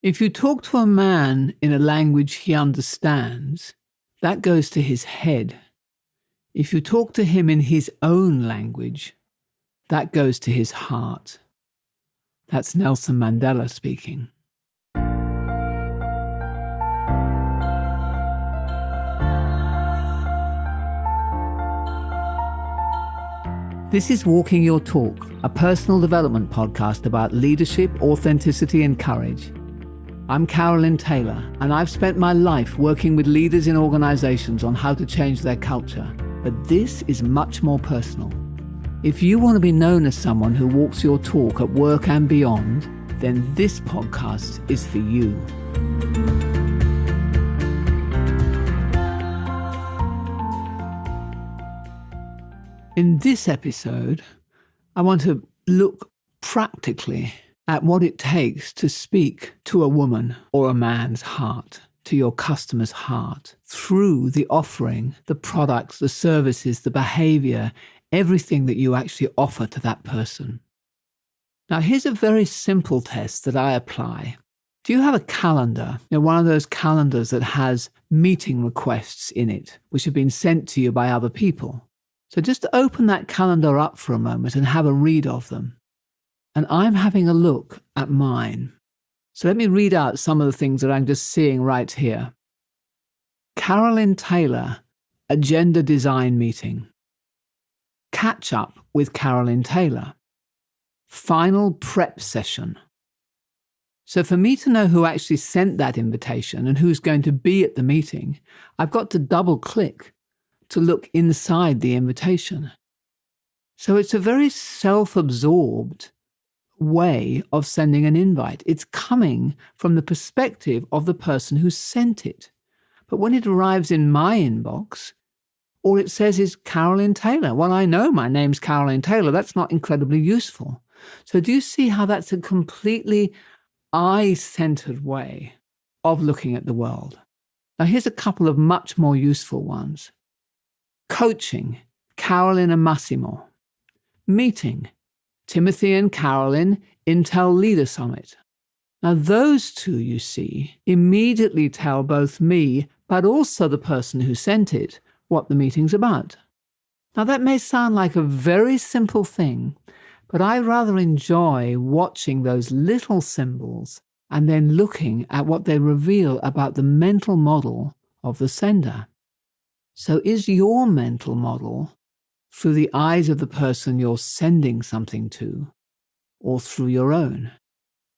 If you talk to a man in a language he understands, that goes to his head. If you talk to him in his own language, that goes to his heart. That's Nelson Mandela speaking. This is Walking Your Talk, a personal development podcast about leadership, authenticity, and courage. I'm Carolyn Taylor, and I've spent my life working with leaders in organizations on how to change their culture. But this is much more personal. If you want to be known as someone who walks your talk at work and beyond, then this podcast is for you. In this episode, I want to look practically at what it takes to speak to a woman or a man's heart, to your customer's heart, through the offering, the products, the services, the behavior, everything that you actually offer to that person. Now, here's a very simple test that I apply. Do you have a calendar? One of those calendars that has meeting requests in it, which have been sent to you by other people. So just open that calendar up for a moment and have a read of them. And I'm having a look at mine. So let me read out some of the things that I'm just seeing right here. Carolyn Taylor, Agenda Design Meeting. Catch up with Carolyn Taylor. Final prep session. So for me to know who actually sent that invitation and who's going to be at the meeting, I've got to double click to look inside the invitation. So it's a very self-absorbed way of sending an invite. It's coming from the perspective of the person who sent it. But when it arrives in my inbox, all it says is Carolyn Taylor. Well, I know my name's Carolyn Taylor. That's not incredibly useful. So do you see how that's a completely I-centered way of looking at the world? Now, here's a couple of much more useful ones. Coaching, Carolyn and Massimo. Meeting, Timothy and Carolyn, Intel Leader Summit. Now those two, you see, immediately tell both me, but also the person who sent it, what the meeting's about. Now that may sound like a very simple thing, but I rather enjoy watching those little symbols and then looking at what they reveal about the mental model of the sender. So is your mental model through the eyes of the person you're sending something to, or through your own?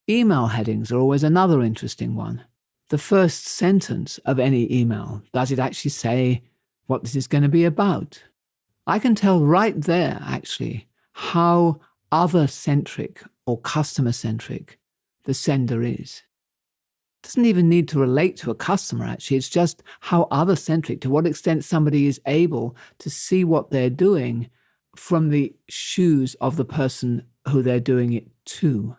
Email headings are always another interesting one. The first sentence of any email, does it actually say what this is going to be about? I can tell right there, actually, how other-centric or customer-centric the sender is. Doesn't even need to relate to a customer, actually. It's just how other-centric, to what extent somebody is able to see what they're doing from the shoes of the person who they're doing it to.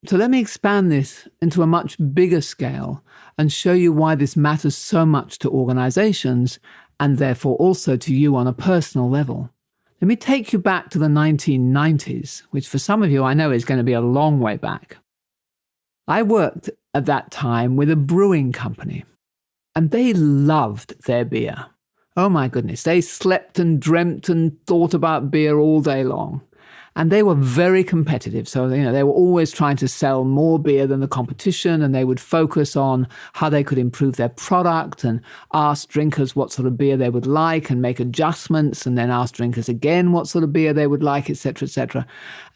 So let me expand this into a much bigger scale and show you why this matters so much to organizations and therefore also to you on a personal level. Let me take you back to the 1990s, which for some of you I know is going to be a long way back. I worked at that time with a brewing company, and they loved their beer. Oh my goodness, they slept and dreamt and thought about beer all day long. And they were very competitive. So, they were always trying to sell more beer than the competition, and they would focus on how they could improve their product and ask drinkers what sort of beer they would like and make adjustments, and then ask drinkers again what sort of beer they would like, etc., etc.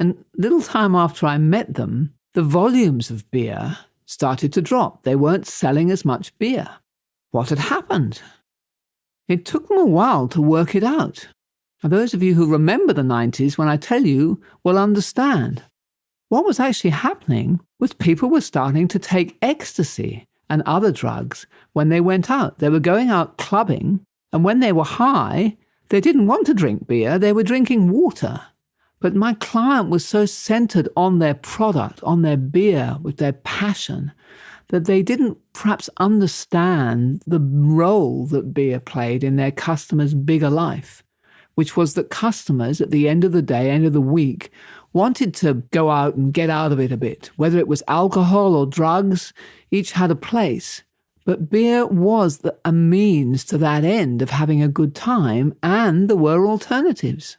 And little time after I met them, the volumes of beer started to drop. They weren't selling as much beer. What had happened? It took them a while to work it out. Now, those of you who remember the 90s, when I tell you, will understand. What was actually happening was people were starting to take ecstasy and other drugs when they went out. They were going out clubbing, and when they were high, they didn't want to drink beer, they were drinking water. But my client was so centered on their product, on their beer, with their passion, that they didn't perhaps understand the role that beer played in their customers' bigger life, which was that customers at the end of the day, end of the week, wanted to go out and get out of it a bit. Whether it was alcohol or drugs, each had a place. But beer was a means to that end of having a good time, and there were alternatives.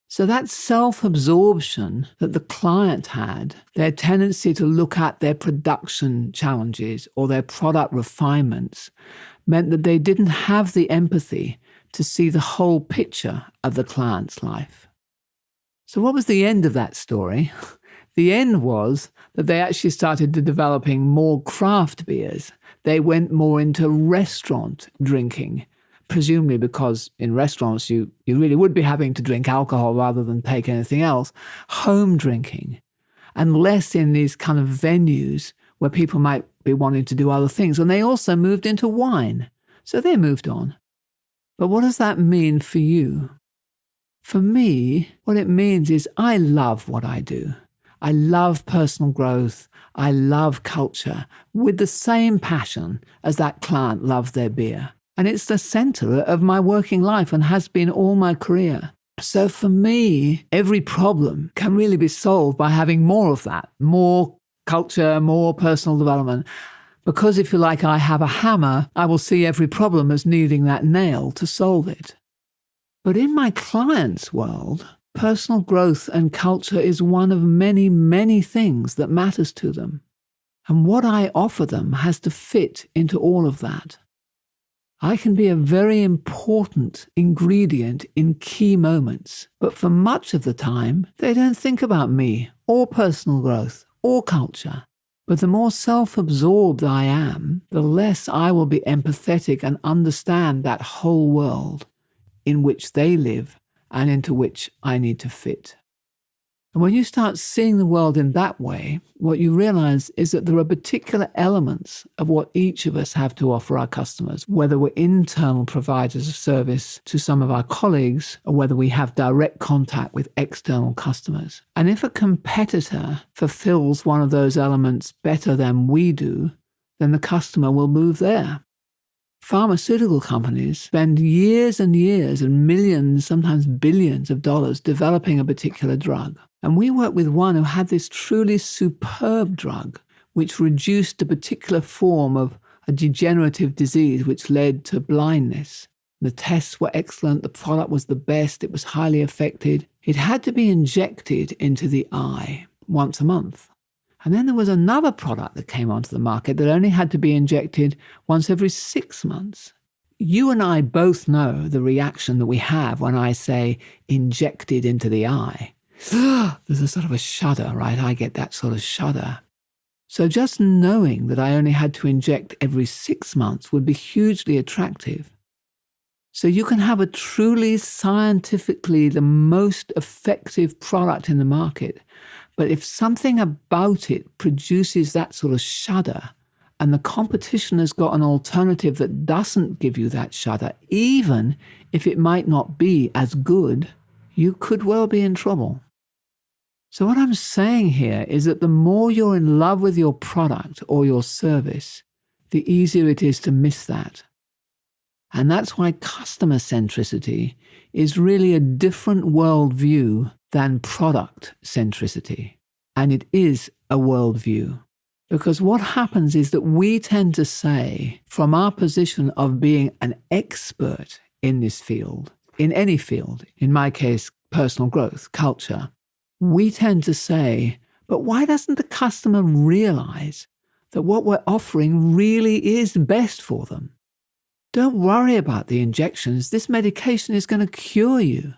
So that self-absorption that the client had, their tendency to look at their production challenges or their product refinements, meant that they didn't have the empathy to see the whole picture of the client's life. So what was the end of that story? The end was that they actually started developing more craft beers. They went more into restaurant drinking, presumably because in restaurants you really would be having to drink alcohol rather than take anything else. Home drinking, and less in these kind of venues where people might be wanting to do other things. And they also moved into wine. So they moved on. But what does that mean for you? For me, what it means is I love what I do. I love personal growth. I love culture with the same passion as that client loved their beer. And it's the center of my working life and has been all my career. So for me, every problem can really be solved by having more of that, more culture, more personal development. Because if you like, I have a hammer, I will see every problem as needing that nail to solve it. But in my client's world, personal growth and culture is one of many, many things that matters to them. And what I offer them has to fit into all of that. I can be a very important ingredient in key moments, but for much of the time, they don't think about me or personal growth or culture. But the more self-absorbed I am, the less I will be empathetic and understand that whole world in which they live and into which I need to fit. And when you start seeing the world in that way, what you realize is that there are particular elements of what each of us have to offer our customers, whether we're internal providers of service to some of our colleagues or whether we have direct contact with external customers. And if a competitor fulfills one of those elements better than we do, then the customer will move there. Pharmaceutical companies spend years and years and millions, sometimes billions of dollars developing a particular drug. And we worked with one who had this truly superb drug, which reduced a particular form of a degenerative disease which led to blindness. The tests were excellent, the product was the best, it was highly effective. It had to be injected into the eye once a month. And then there was another product that came onto the market that only had to be injected once every 6 months. You and I both know the reaction that we have when I say injected into the eye. There's a sort of a shudder, right? I get that sort of shudder. So just knowing that I only had to inject every 6 months would be hugely attractive. So you can have a truly scientifically the most effective product in the market, but if something about it produces that sort of shudder and the competition has got an alternative that doesn't give you that shudder, even if it might not be as good, you could well be in trouble. So what I'm saying here is that the more you're in love with your product or your service, the easier it is to miss that. And that's why customer-centricity is really a different worldview than product centricity. And it is a worldview. Because what happens is that we tend to say, from our position of being an expert in this field, in any field, in my case, personal growth, culture, we tend to say, but why doesn't the customer realize that what we're offering really is best for them? Don't worry about the injections. This medication is going to cure you.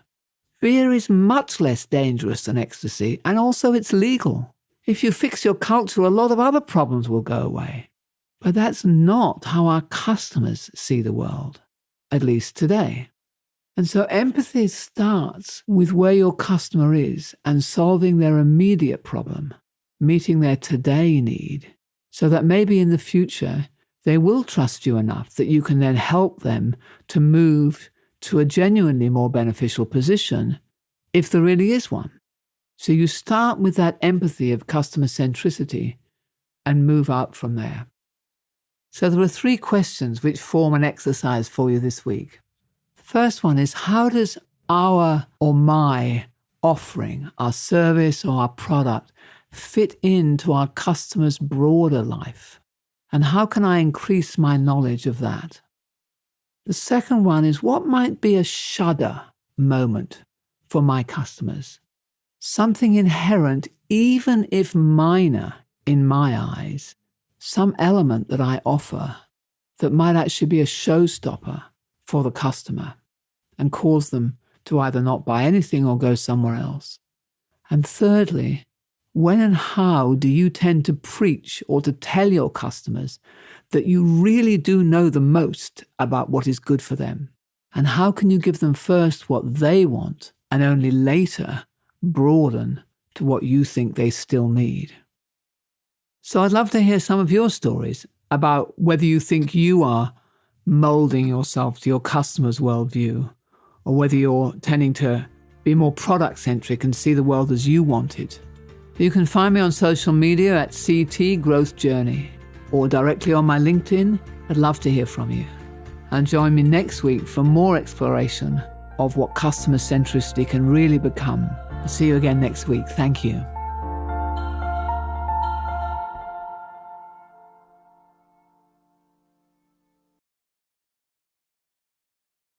Beer is much less dangerous than ecstasy, and also it's legal. If you fix your culture, a lot of other problems will go away. But that's not how our customers see the world, at least today. And so empathy starts with where your customer is and solving their immediate problem, meeting their today need, so that maybe in the future they will trust you enough that you can then help them to move to a genuinely more beneficial position, if there really is one. So you start with that empathy of customer centricity and move out from there. So there are 3 questions which form an exercise for you this week. The first one is, how does our or my offering, our service or our product fit into our customer's broader life? And how can I increase my knowledge of that? The second one is, what might be a shudder moment for my customers? Something inherent, even if minor in my eyes, some element that I offer that might actually be a showstopper for the customer and cause them to either not buy anything or go somewhere else. And thirdly, when and how do you tend to preach or to tell your customers that you really do know the most about what is good for them? And how can you give them first what they want and only later broaden to what you think they still need? So I'd love to hear some of your stories about whether you think you are molding yourself to your customer's worldview, or whether you're tending to be more product-centric and see the world as you want it. You can find me on social media at CT Growth Journey or directly on my LinkedIn. I'd love to hear from you. And join me next week for more exploration of what customer centricity can really become. I'll see you again next week. Thank you.